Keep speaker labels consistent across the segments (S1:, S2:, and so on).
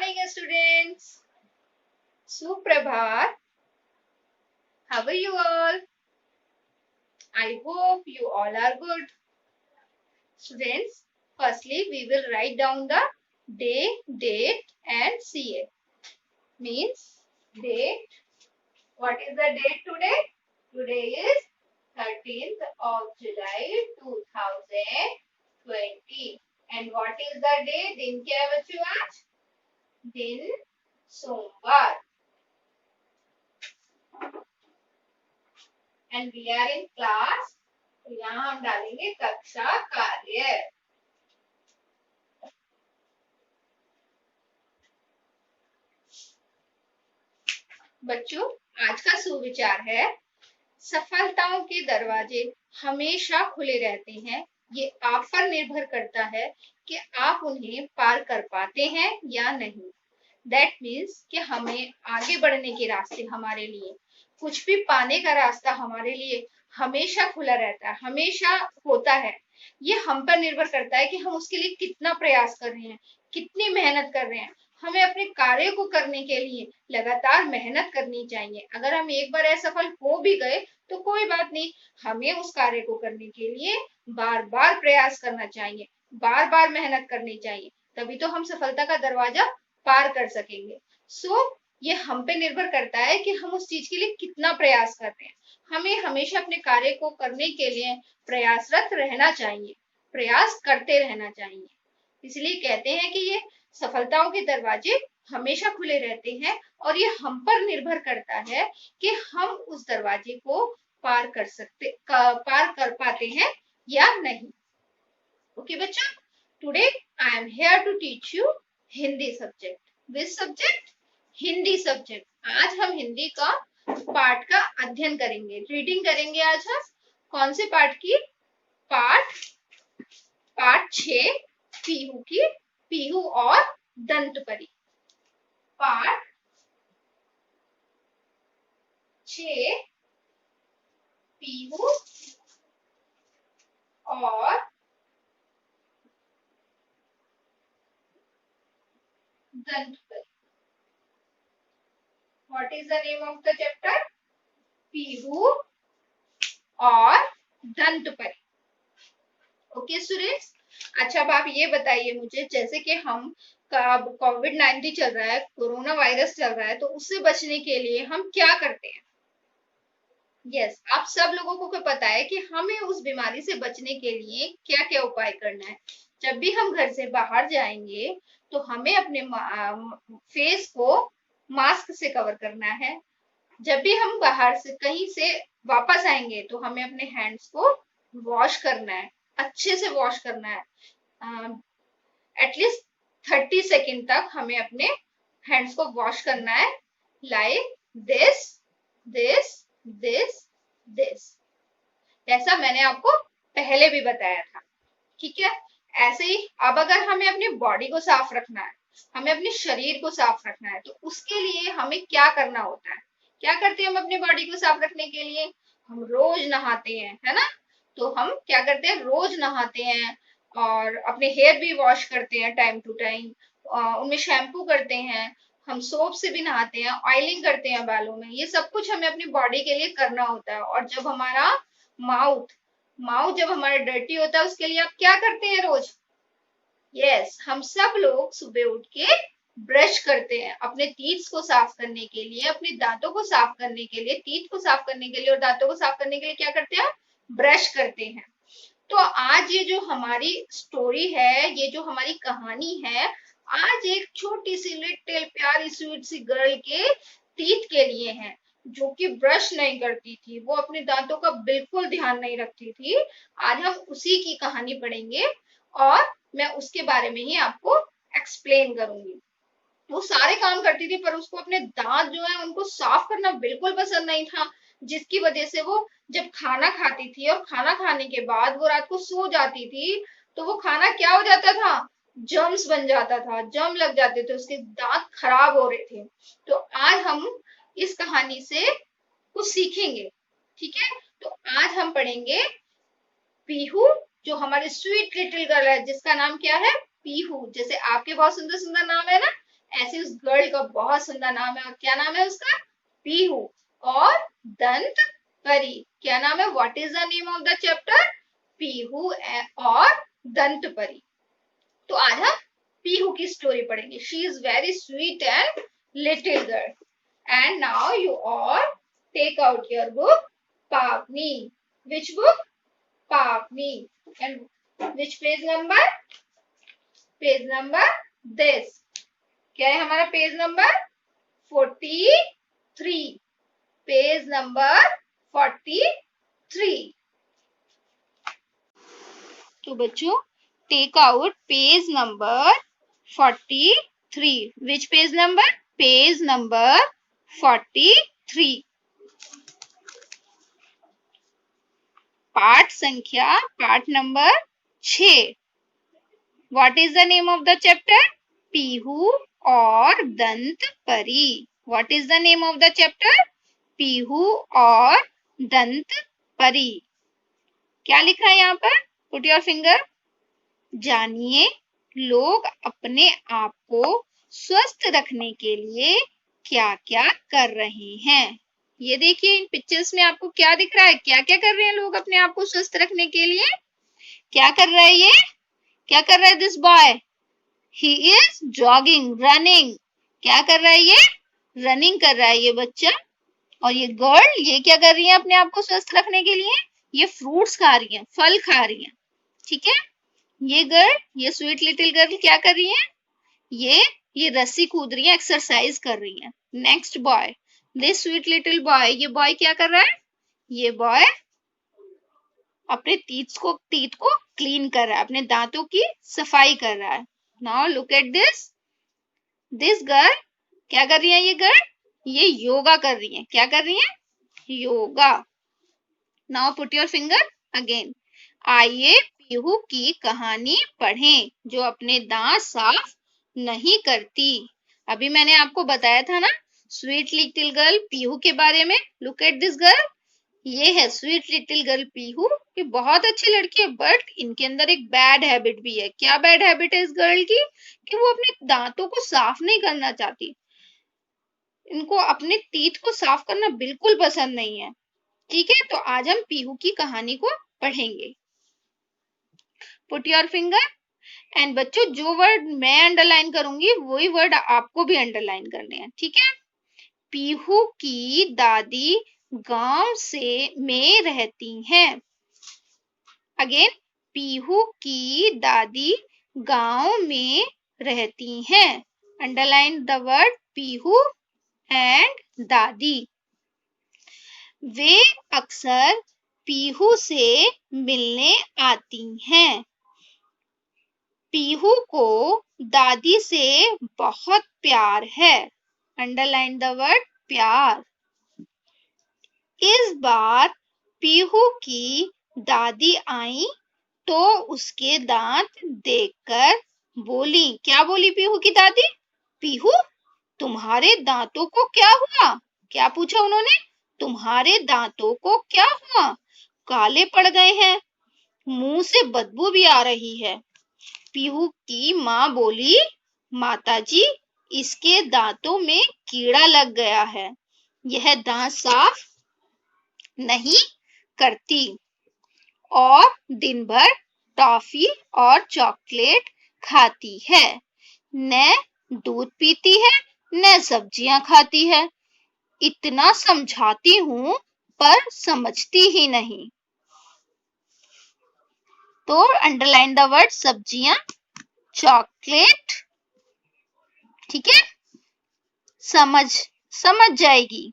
S1: morning, students. Suprabhat. How are you all? I hope you all are good. Students, firstly, we will write down the day, date, and CA. Means date. What is the date today? Today is 13th of July 2020. And what is the day? दिन क्या है बच्चों आज? दिन सोमवार. And we are in class. तो यहाँ हम डालेंगे कक्षा कार्य. बच्चों, आज का सुविचार है सफलताओं के दरवाजे हमेशा खुले रहते हैं. ये आप पर निर्भर करता है कि आप उन्हें पार कर पाते हैं या नहीं. दैट मीन्स कि हमें आगे बढ़ने के रास्ते, हमारे लिए कुछ भी पाने का रास्ता हमारे लिए हमेशा खुला रहता है, हमेशा होता है. ये हम पर निर्भर करता है कि हम उसके लिए कितना प्रयास कर रहे हैं, कितनी मेहनत कर रहे हैं. हमें अपने कार्य को करने के लिए लगातार मेहनत करनी चाहिए. अगर हम एक बार असफल हो भी गए तो कोई बात नहीं, हमें उस कार्य को करने के लिए बार बार प्रयास करना चाहिए, बार बार मेहनत करनी चाहिए. तभी तो हम सफलता का दरवाजा पार कर सकेंगे. ये हम पे निर्भर करता है कि हम उस चीज के लिए कितना प्रयास कर रहे हैं. हमें हमेशा अपने कार्य को करने के लिए प्रयासरत रहना चाहिए, प्रयास करते रहना चाहिए. इसलिए कहते हैं कि ये सफलताओं के दरवाजे हमेशा खुले रहते हैं और ये हम पर निर्भर करता है कि हम उस दरवाजे को पार कर पाते हैं या नहीं. ओके बच्चों, today I am here to teach you Hindi subject. Which subject? Hindi subject. आज हम हिंदी का पाठ का अध्ययन करेंगे, रीडिंग करेंगे. आज हम कौन से पाठ की? पाठ 6 पीहू की, पीहू और दंतपरी. पाठ 6 पीहू और दंतपरी. What is the name of the chapter? Pihu और दंतपरी. ओके स्टूडेंट्स, अच्छा अब आप ये बताइए मुझे, जैसे कि हम कोविड-19 चल रहा है, कोरोना वायरस चल रहा है, तो उससे बचने के लिए हम क्या करते हैं? यस, आप सब लोगों को पता है कि हमें उस बीमारी से बचने के लिए क्या क्या उपाय करना है. जब भी हम घर से बाहर जाएंगे तो हमें अपने फेस को मास्क से कवर करना है. जब भी हम बाहर से कहीं से वापस आएंगे तो हमें अपने हैंड्स को वॉश करना है, अच्छे से वॉश करना है. एटलीस्ट 30 सेकेंड तक हमें अपने हैंड्स को वॉश करना है. Like this this this this. ऐसा मैंने आपको पहले भी बताया था. ठीक है, ऐसे ही अब अगर हमें अपनी बॉडी को साफ रखना है, हमें अपने शरीर को साफ रखना है, तो उसके लिए हमें क्या करना होता है? क्या करते हैं हम अपनी बॉडी को साफ रखने के लिए? हम रोज नहाते हैं, है ना. तो हम क्या करते हैं? रोज नहाते हैं और अपने हेयर भी वॉश करते हैं टाइम टू टाइम. उनमें शैम्पू करते हैं, हम सोप से भी नहाते हैं, ऑयलिंग करते हैं बालों में. ये सब कुछ हमें अपनी बॉडी के लिए करना होता है. और जब हमारा माउथ जब हमारा डर्टी होता है, उसके लिए आप क्या करते हैं रोज? यस, हम सब लोग सुबह उठ के ब्रश करते हैं अपने टीथ को साफ करने के लिए, अपने दांतों को साफ करने के लिए. टीथ को साफ करने के लिए और दांतों को साफ करने के लिए क्या करते हैं? ब्रश करते हैं. तो आज ये जो हमारी स्टोरी है, ये जो हमारी कहानी है, आज एक छोटी सी लिटिल प्यारी स्वीट सी गर्ल के टीथ के लिए है, जो कि ब्रश नहीं करती थी, वो अपने दांतों का बिल्कुल ध्यान नहीं रखती थी. आज हम उसी की कहानी पढ़ेंगे और मैं उसके बारे में ही आपको एक्सप्लेन करूंगी. वो सारे काम करती थी पर उसको अपने दांत जो है उनको साफ करना बिल्कुल पसंद नहीं था, जिसकी वजह से वो जब खाना खाती थी और खाना खाने के बाद वो रात को सो जाती थी, तो वो खाना क्या हो जाता था? जर्म्स बन जाता था, जर्म लग जाते थे, उसके दांत खराब हो रहे थे. तो आज हम इस कहानी से कुछ सीखेंगे. ठीक है, तो आज हम पढ़ेंगे पीहू, जो हमारी स्वीट लिटिल गर्ल है, जिसका नाम क्या है? पीहू. जैसे आपके बहुत सुंदर सुंदर नाम है ना, ऐसी उस गर्ल का बहुत सुंदर नाम है, और क्या नाम है उसका? पीहू। और दंत परी, क्या नाम है? What is the name of the chapter? Pihu और दंत परी। तो आज हम पीहू की स्टोरी पढ़ेंगे। She is very sweet and little girl. And now you all take out your book Pavani. Which book? Pavani. And which page number? Page number this. क्या है हमारा पेज नंबर? 43। Page number 43। तो बच्चों टेक आउट पेज नंबर 43। विच page number? Page number 43। पाठ संख्या, पाठ number 6। What is the name of the chapter? Pihu और दंत परी। What is the name of the chapter? Pihu और दंत परी। क्या लिखा है यहाँ पर? Put your finger. जानिए लोग अपने आप को स्वस्थ रखने के लिए क्या क्या कर रहे हैं। ये देखिए इन पिक्चर्स में आपको क्या दिख रहा है? क्या क्या कर रहे हैं लोग अपने आप को स्वस्थ रखने के लिए? क्या कर रहा है ये? क्या कर रहा है this boy? He is jogging, running. क्या कर रहा है ये? रनिंग कर रहा है ये बच्चा। और ये गर्ल, ये क्या कर रही है अपने आप को स्वस्थ रखने के लिए? ये फ्रूट्स खा रही है, फल खा रही है। ठीक है। ये गर्ल, ये स्वीट लिटिल गर्ल क्या कर रही है? ये रस्सी कूद रही है, एक्सरसाइज कर रही है। Next boy, this sweet little boy, ये बॉय क्या कर रहा है? ये बॉय अपने टीथ को क्लीन कर रहा है, अपने दांतों की सफाई कर रहा है। Now look at this girl, क्या कर रही है ये गर्ल? ये योगा कर रही है। क्या कर रही है? Yoga. Now put your finger again. आइए पीहू की कहानी पढ़ें जो अपने दांत साफ नहीं करती। अभी मैंने आपको बताया था ना स्वीट लिटिल गर्ल पीहू के बारे में। लुक एट दिस गर्ल, ये है स्वीट लिटिल गर्ल पीहू। ये बहुत अच्छी लड़की है, बट इनके अंदर एक बैड हैबिट भी है। क्या बैड हैबिट है इस गर्ल की? कि वो अपने दांतों को साफ नहीं करना चाहती। इनको अपने टीथ को साफ करना बिल्कुल पसंद नहीं है। ठीक है, तो आज हम पीहू की कहानी को पढ़ेंगे। Put your finger. एंड बच्चों जो वर्ड मैं अंडरलाइन करूंगी वही वर्ड आपको भी अंडरलाइन करने हैं। ठीक है। पीहू की दादी गांव में रहती हैं। अगेन, पीहू की दादी गांव में रहती हैं। Underline the word Pihu and दादी। वे अक्सर पीहू से मिलने आती हैं। पीहू को दादी से बहुत प्यार है। अंडरलाइन द वर्ड प्यार। इस बार पीहू की दादी आई तो उसके दांत देखकर बोली। क्या बोली पीहू की दादी? पीहू, तुम्हारे दांतों को क्या हुआ? क्या पूछा उन्होंने? तुम्हारे दांतों को क्या हुआ? काले पड़ गए हैं, मुंह से बदबू भी आ रही है। पीहू की माँ बोली, माताजी, इसके दांतों में कीड़ा लग गया है, यह दांत साफ नहीं करती और दिन भर टॉफी और चॉकलेट खाती है, न दूध पीती है न सब्जियां खाती है। इतना समझाती हूँ पर समझती ही नहीं। तो अंडरलाइन द वर्ड सब्जियां, चॉकलेट। ठीक है। समझ जाएगी,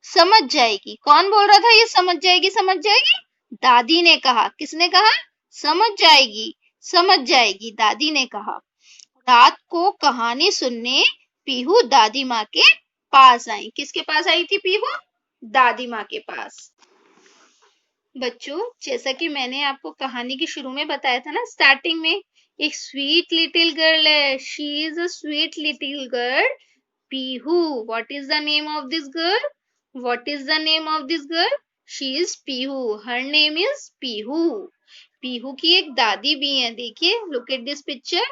S1: समझ जाएगी। कौन बोल रहा था ये समझ जाएगी समझ जाएगी? दादी ने कहा। किसने कहा? समझ जाएगी, समझ जाएगी, दादी ने कहा। रात को कहानी सुनने पीहू दादी माँ के पास आई। किसके पास आई थी पीहू? दादी माँ के पास। बच्चों जैसा कि मैंने आपको कहानी के शुरू में बताया था ना, स्टार्टिंग में, एक स्वीट लिटिल गर्ल है। She is a sweet little girl Pihu. What is the name of this girl? What is the name of this girl? She is Pihu. Her name is Pihu. Pihu की एक दादी भी है। देखिए, look at this picture.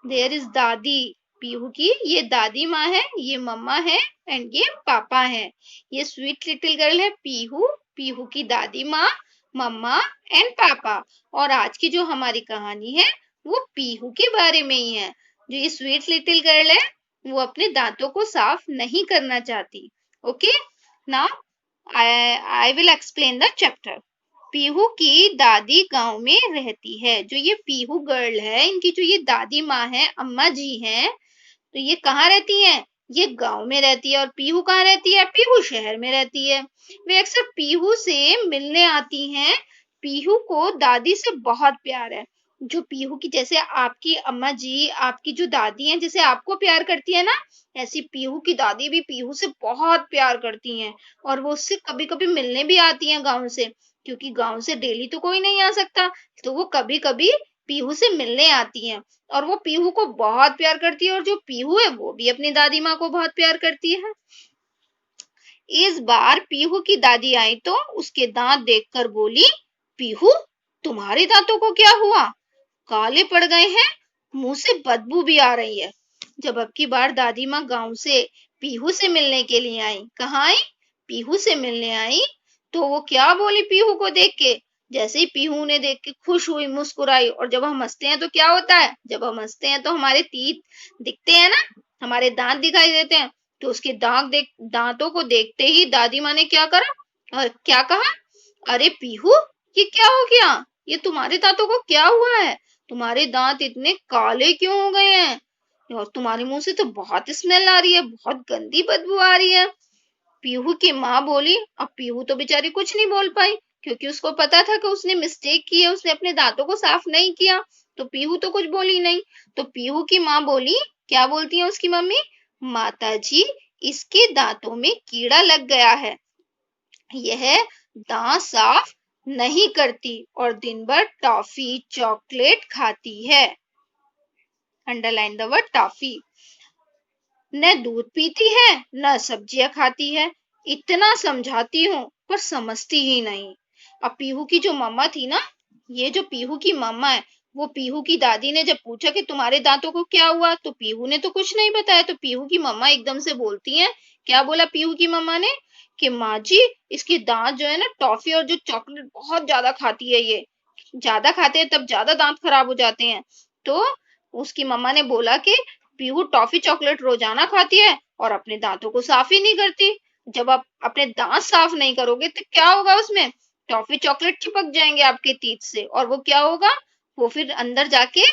S1: There is dadi. Pihu की ये दादी माँ है, ये मम्मा है एंड ये पापा है। ये स्वीट लिटिल गर्ल है पीहू, पीहू की दादी माँ, मम्मा एंड पापा। और आज की जो हमारी कहानी है वो पीहू के बारे में ही है। जो ये स्वीट लिटिल गर्ल है वो अपने दांतों को साफ नहीं करना चाहती। Okay, now I will explain the chapter. Pihu की दादी गांव में रहती है। जो ये पीहू गर्ल है, इनकी जो ये दादी माँ है, अम्मा जी हैं, तो ये कहाँ रहती हैं? ये गांव में रहती है। और पीहू कहाँ रहती है? पीहू शहर में रहती है। वे अक्सर पीहू से मिलने आती हैं। पीहू को दादी से बहुत प्यार है। जो पीहू की, जैसे आपकी अम्मा जी, आपकी जो दादी हैं, जैसे आपको प्यार करती है ना, ऐसी पीहू की दादी भी पीहू से बहुत प्यार करती हैं। और वो उससे कभी कभी मिलने भी आती हैं गाँव से, क्योंकि गाँव से डेली तो कोई नहीं आ सकता, तो वो कभी कभी पीहू से मिलने आती हैं। और वो पीहू को बहुत प्यार करती है, और जो पीहू है वो भी अपनी दादी माँ को बहुत प्यार करती है। इस बार पीहू की दादी आई तो उसके दांत देखकर बोली, पीहू तुम्हारे दांतों को क्या हुआ? काले पड़ गए हैं, मुंह से बदबू भी आ रही है। जब अब की बार दादी माँ गांव से पीहू से मिलने के लिए आई, कहाँ आई? पीहू से मिलने आई, तो वो क्या बोली पीहू को देख के? जैसे ही पीहू उन्हें देख के खुश हुई, मुस्कुराई। और जब हम हंसते हैं तो क्या होता है? जब हम हंसते हैं तो हमारे तीत दिखते हैं ना, हमारे दांत दिखाई देते हैं। तो उसके दांतों को देखते ही दादी माँ ने क्या करा और क्या कहा? अरे पीहू, ये क्या हो गया? ये तुम्हारे दांतों को क्या हुआ है? तुम्हारे दांत इतने काले क्यों हो गए हैं? और तुम्हारे मुंह से तो बहुत स्मेल आ रही है, बहुत गंदी बदबू आ रही है। पीहू की माँ बोली। अब पीहू तो बेचारी कुछ नहीं बोल पाई, क्योंकि उसको पता था कि उसने मिस्टेक की है, उसने अपने दांतों को साफ नहीं किया। तो पीहू तो कुछ बोली नहीं। तो पीहू की माँ बोली, क्या बोलती है उसकी मम्मी? माता जी, इसके दांतों में कीड़ा लग गया है, यह दांत साफ नहीं करती और दिन भर टॉफी चॉकलेट खाती है। Underline the word toffee. न दूध पीती है, न सब्जियां खाती है। इतना समझाती हूँ पर समझती ही नहीं। अब पीहू की जो मम्मा थी ना, ये जो पीहू की मम्मा है, वो पीहू की दादी ने जब पूछा कि तुम्हारे दांतों को क्या हुआ, तो पीहू ने तो कुछ नहीं बताया। तो पीहू की मम्मा एकदम से बोलती हैं, क्या बोला पीहू की मम्मा ने? कि माँ जी, इसके दांत जो है ना, टॉफी और जो चॉकलेट बहुत ज्यादा खाती है, ये ज्यादा खाते हैं तब ज्यादा दांत खराब हो जाते हैं। तो उसकी मम्मा ने बोला कि पीहू टॉफी चॉकलेट रोजाना खाती है और अपने दांतों को साफ ही नहीं करती। जब आप अपने दांत साफ नहीं करोगे तो क्या होगा? उसमें टॉफी चॉकलेट चिपक जाएंगे आपके टीथ से, और वो क्या होगा? वो फिर अंदर जाके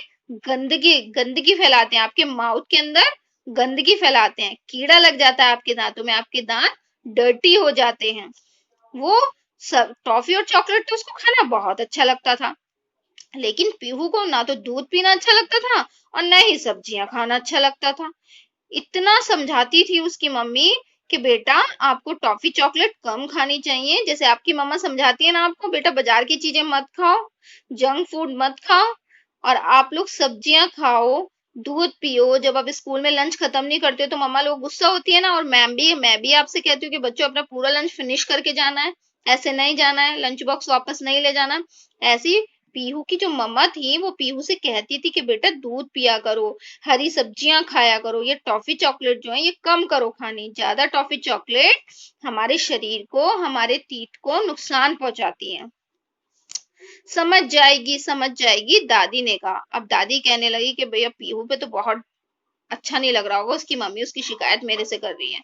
S1: गंदगी गंदगी फैलाते हैं, आपके माउथ के अंदर गंदगी फैलाते हैं, कीड़ा लग जाता है आपके दांतों में, आपके दांत डर्टी हो जाते हैं। वो सब टॉफी और चॉकलेट तो उसको खाना बहुत अच्छा लगता था, लेकिन पीहू को ना तो दूध पीना अच्छा लगता था और न ही सब्जियां खाना अच्छा लगता था। इतना समझाती थी उसकी मम्मी कि बेटा, आपको टॉफी चॉकलेट कम खानी चाहिए। जैसे आपकी मम्मा समझाती है ना आपको, बेटा बाजार की चीजें मत खाओ, जंक फूड मत खाओ, और आप लोग सब्जियां खाओ, दूध पियो। जब आप स्कूल में लंच खत्म नहीं करते हो तो मम्मा लोग गुस्सा होती है ना। और मैं भी आपसे कहती हूँ कि बच्चों, अपना पूरा लंच फिनिश करके जाना है, ऐसे नहीं जाना है, लंच बॉक्स वापस नहीं ले जाना। ऐसी पीहू की जो मम्मा थी वो पीहू से कहती थी कि बेटा दूध पिया करो, हरी सब्जियां खाया करो, ये टॉफी चॉकलेट जो है ये कम करो खानी। ज्यादा टॉफी चॉकलेट हमारे शरीर को, हमारे टीथ को नुकसान पहुंचाती है। समझ जाएगी दादी ने कहा। अब दादी कहने लगी कि भैया पीहू पे तो बहुत अच्छा नहीं लग रहा होगा, उसकी मम्मी उसकी शिकायत मेरे से कर रही है।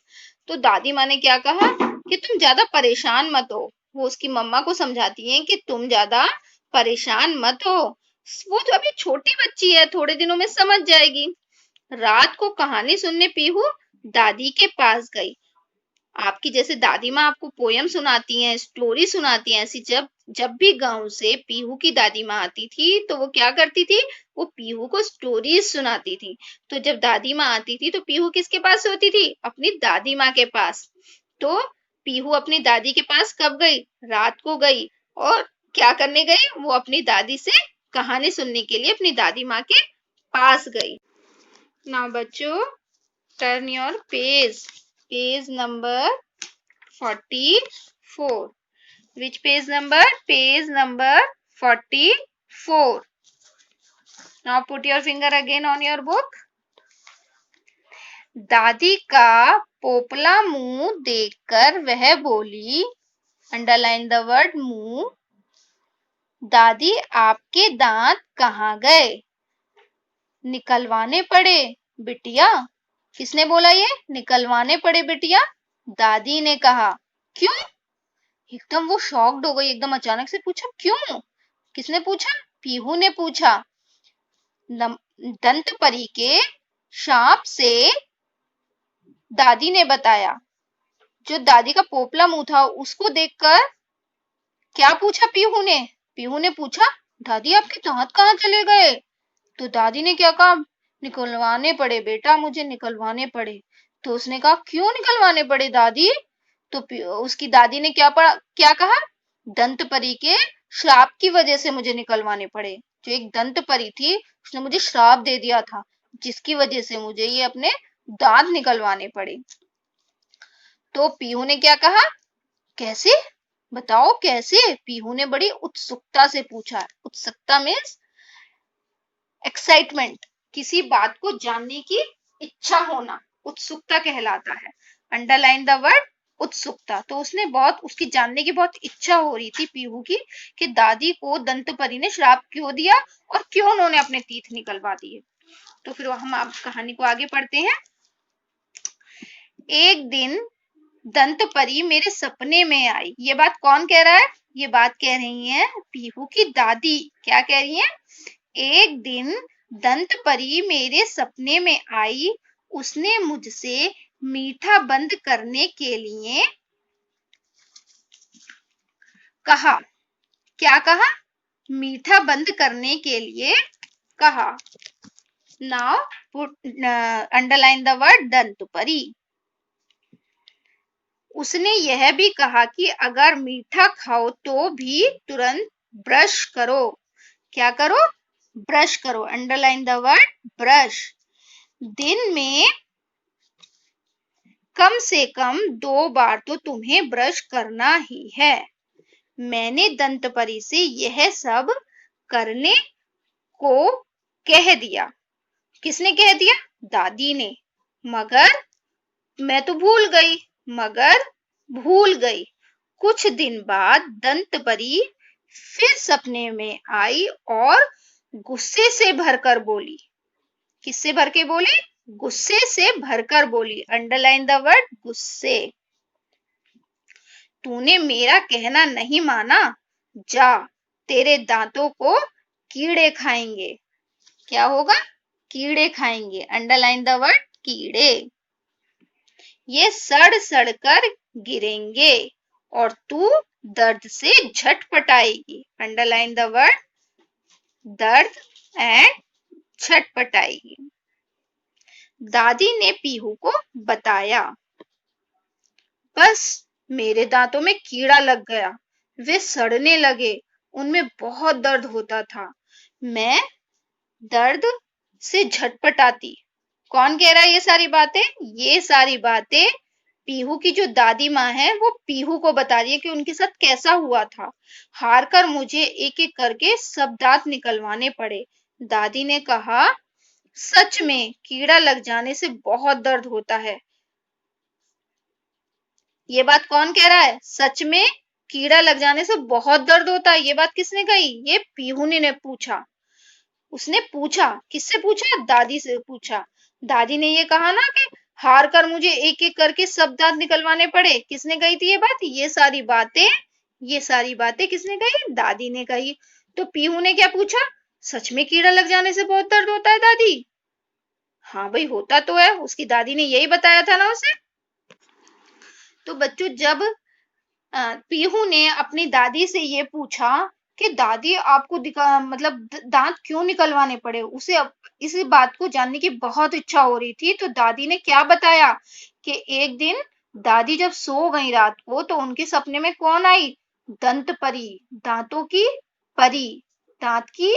S1: तो दादी माँ ने क्या कहा कि तुम ज्यादा परेशान मत हो। वो उसकी मम्मा को समझाती है कि तुम ज्यादा परेशान मत हो, वो तो अभी छोटी बच्ची है, थोड़े दिनों में समझ जाएगी। रात को कहानी सुनने पीहू दादी के पास गई। आपकी जैसे दादी माँ आपको पोयम सुनाती हैं, स्टोरी सुनाती हैं, ऐसी जब जब भी गांव से पीहू की दादी माँ आती थी तो वो क्या करती थी? वो पीहू को स्टोरीज सुनाती थी। तो जब दादी माँ आती थी तो पीहू किसके पास होती थी? अपनी दादी माँ के पास। तो पीहू अपनी दादी के पास कब गई? रात को गई। और क्या करने गई? वो अपनी दादी से कहानी सुनने के लिए अपनी दादी माँ के पास गई। नाउ बच्चों, turn your page number 44. Which page number? Page number 44. Now put your finger again on your book. दादी का पोपला मुंह देखकर वह बोली, अंडरलाइन द वर्ड मुंह, दादी आपके दांत कहाँ गए? निकलवाने पड़े बिटिया। किसने बोला ये? निकलवाने पड़े बिटिया, दादी ने कहा। क्यों? एकदम वो शॉक्ड हो गई, एकदम अचानक से पूछा क्यों? किसने पूछा? पीहू ने पूछा। दंत परी के शाप से दादी ने बताया। जो दादी का पोपला मुंह था उसको देखकर क्या पूछा पीहू ने? पीहू ने पूछा, दादी आपके दांत कहाँ चले गए? तो दादी ने क्या कहा? निकलवाने पड़े बेटा, मुझे निकलवाने पड़े। तो उसने कहा क्यों निकलवाने पड़े दादी? तो उसकी दादी ने क्या कहा? दंत परी के श्राप की वजह से मुझे निकलवाने पड़े। जो एक दंत परी थी उसने मुझे श्राप दे दिया था, जिसकी वजह से मुझे ये अपने दांत निकलवाने पड़े। तो पीहू ने क्या कहा? कैसे? बताओ कैसे? पीहू ने बड़ी उत्सुकता से पूछा। उत्सुकता मीन्स एक्साइटमेंट, किसी बात को जानने की इच्छा होना, उत्सुकता कहलाता है। अंडरलाइन द वर्ड उत्सुकता। तो उसने उसकी जानने की बहुत इच्छा हो रही थी पीहू की, कि दादी को दंत परी ने श्राप क्यों दिया और क्यों उन्होंने अपने तीत निकलवा दिए। तो फिर हम आप कहानी को आगे पढ़ते हैं। एक दिन दंत परी मेरे सपने में आई। ये बात कौन कह रहा है? ये बात कह रही है पीहू की दादी। क्या कह रही है? एक दिन दंत परी मेरे सपने में आई, उसने मुझसे मीठा बंद करने के लिए कहा। क्या कहा? मीठा बंद करने के लिए कहा। नाउ अंडरलाइन द वर्ड दंत परी। उसने यह भी कहा कि अगर मीठा खाओ तो भी तुरंत ब्रश करो। क्या करो? ब्रश करो। Underline the word brush. दिन में कम से कम 2 बार तो तुम्हें ब्रश करना ही है। मैंने दंत परी से यह सब करने को कह दिया। किसने कह दिया? दादी ने। मगर मैं तो भूल गई। कुछ दिन बाद दंत परी फिर सपने में आई और गुस्से से भरकर बोली। किससे भर के बोली? गुस्से से भरकर बोली। अंडरलाइन द वर्ड गुस्से। तूने मेरा कहना नहीं माना, जा, तेरे दांतों को कीड़े खाएंगे। क्या होगा? कीड़े खाएंगे। अंडरलाइन द वर्ड कीड़े। ये सड़ सड़ कर गिरेंगे और तू दर्द से झटपटाएगी। अंडरलाइन द वर्ड दर्द एंड झटपटाएगी। दादी ने पीहू को बताया। बस मेरे दांतों में कीड़ा लग गया, वे सड़ने लगे, उनमें बहुत दर्द होता था, मैं दर्द से झटपटाती। कौन कह रहा है ये सारी बातें? ये सारी बातें पीहू की जो दादी माँ है वो पीहू को बता रही है कि उनके साथ कैसा हुआ था। हार कर मुझे एक एक करके सब दांत निकलवाने पड़े। दादी ने कहा, सच में कीड़ा लग जाने से बहुत दर्द होता है। ये बात कौन कह रहा है? सच में कीड़ा लग जाने से बहुत दर्द होता है। ये बात किसने कही? ये पीहू ने पूछा। उसने पूछा, किससे पूछा? दादी से पूछा। दादी ने ये कहा ना कि हार कर मुझे एक एक करके सब दांत निकलवाने पड़े। किसने कही थी ये बात? ये सारी बातें किसने कही? दादी ने कही। तो पीहू ने क्या पूछा? सच में कीड़ा लग जाने से बहुत दर्द होता है दादी? हाँ भाई, होता तो है, उसकी दादी ने यही बताया था ना उसे। तो बच्चों, जब पीहू ने अपनी दादी से ये पूछा कि दादी आपको मतलब दांत क्यों निकलवाने पड़े, उसे इस बात को जानने की बहुत इच्छा हो रही थी। तो दादी ने क्या बताया कि एक दिन दादी जब सो गई रात को तो उनके सपने में कौन आई? दंत परी, दांतों की परी, दांत की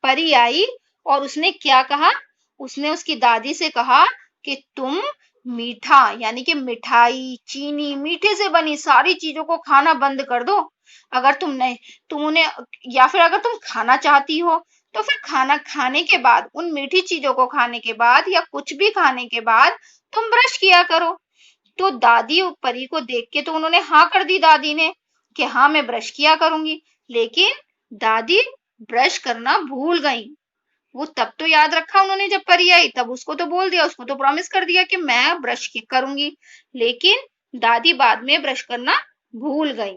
S1: परी आई। और उसने क्या कहा? उसने उसकी दादी से कहा कि तुम मीठा यानी कि मिठाई, चीनी, मीठे से बनी सारी चीजों को खाना बंद कर दो। अगर तुम नहीं तुम उन्हें या फिर अगर तुम खाना चाहती हो तो फिर खाना खाने के बाद, उन मीठी चीजों को खाने के बाद या कुछ भी खाने के बाद तुम ब्रश किया करो। तो दादी परी को देख के तो उन्होंने हाँ कर दी दादी ने कि हाँ मैं ब्रश किया करूंगी। लेकिन दादी ब्रश करना भूल गई। वो तब तो याद रखा उन्होंने जब परी आई, तब उसको तो बोल दिया, उसको तो प्रॉमिस कर दिया कि मैं ब्रश करूंगी। लेकिन दादी बाद में ब्रश करना भूल गई।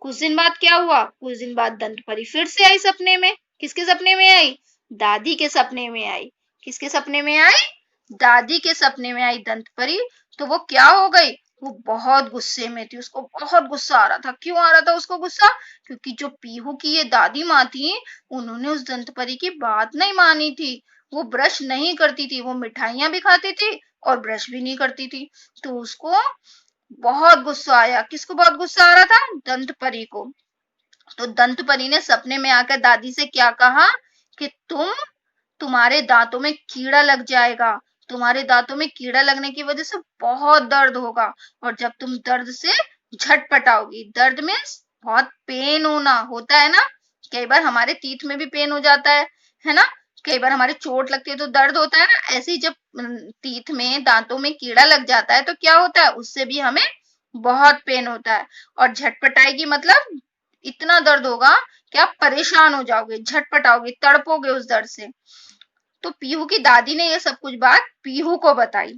S1: कुछ दिन बाद क्या हुआ, कुछ दिन बाद दंत परी फिर से आई सपने में। किसके सपने में आई, दादी के सपने में आई। किसके सपने में आई, दादी के सपने में आई दंत परी। तो वो क्या हो गई, वो बहुत गुस्से में थी, उसको बहुत गुस्सा आ रहा था। क्यों आ रहा था उसको गुस्सा, क्योंकि जो पीहू की ये दादी माँ थी, उन्होंने उस दंत परी की बात नहीं मानी थी। वो ब्रश नहीं करती थी, वो मिठाइयां भी खाती थी और ब्रश भी नहीं करती थी। तो उसको बहुत गुस्सा आया। किसको बहुत गुस्सा आ रहा था, दंत परी को। तो दंत परी ने सपने में आकर दादी से क्या कहा कि तुम्हारे दांतों में कीड़ा लग जाएगा, तुम्हारे दांतों में कीड़ा लगने की वजह से बहुत दर्द होगा, और जब तुम दर्द से झटपटाओगी, दर्द मीन्स बहुत पेन होना होता है ना, कई बार हमारे तीत में भी पेन हो जाता है ना, कई बार हमारे चोट लगती है तो दर्द होता है ना, ऐसे ही जब तीत में दांतों में कीड़ा लग जाता है तो क्या होता है, उससे भी हमें बहुत पेन होता है। और झटपटाएगी मतलब इतना दर्द होगा कि आप परेशान हो जाओगे, झटपटाओगे, तड़पोगे उस दर्द से। तो पीहू की दादी ने ये सब कुछ बात पीहू को बताई।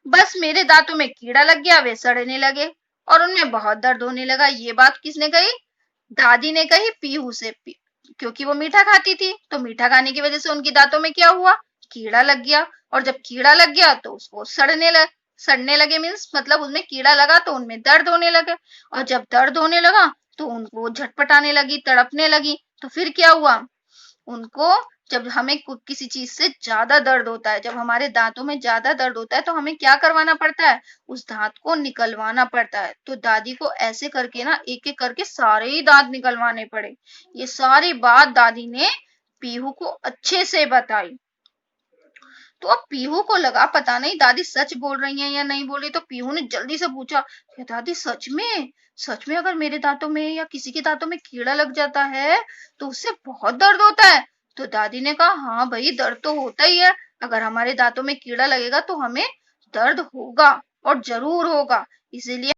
S1: बस मेरे दांतों में कीड़ा लग गया, वे सड़ने लगे और उनमें बहुत दर्द होने लगा। ये बात किसने कही, दादी ने कही पीहू से। क्योंकि वो मीठा खाती थी, तो मीठा खाने की वजह से उनकी दांतों में क्या हुआ, कीड़ा लग गया। और जब कीड़ा लग गया तो उसको सड़ने लगे मीन्स मतलब उसमें कीड़ा लगा तो उनमें दर्द होने लगे। और जब दर्द होने लगा तो उनको झटपटाने लगी, तड़पने लगी। तो फिर क्या हुआ, उनको जब हमें किसी चीज से ज्यादा दर्द होता है, जब हमारे दांतों में ज्यादा दर्द होता है तो हमें क्या करवाना पड़ता है, उस दांत को निकलवाना पड़ता है। तो दादी को ऐसे करके ना एक एक करके सारे ही दांत निकलवाने पड़े। ये सारी बात दादी ने पीहू को अच्छे से बताई। तो अब पीहू को लगा पता नहीं दादी सच बोल रही हैं या नहीं बोल रही। तो पीहू ने जल्दी से पूछा कि दादी सच में अगर मेरे दांतों में या किसी के दांतों में कीड़ा लग जाता है तो उससे बहुत दर्द होता है। तो दादी ने कहा हाँ भाई दर्द तो होता ही है, अगर हमारे दांतों में कीड़ा लगेगा तो हमें दर्द होगा और जरूर होगा, इसीलिए।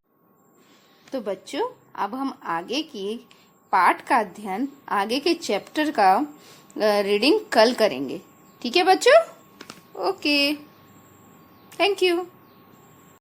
S2: तो बच्चों अब हम आगे की पाठ का अध्ययन, आगे के चैप्टर का रीडिंग कल करेंगे। ठीक है बच्चों, ओके, थैंक यू।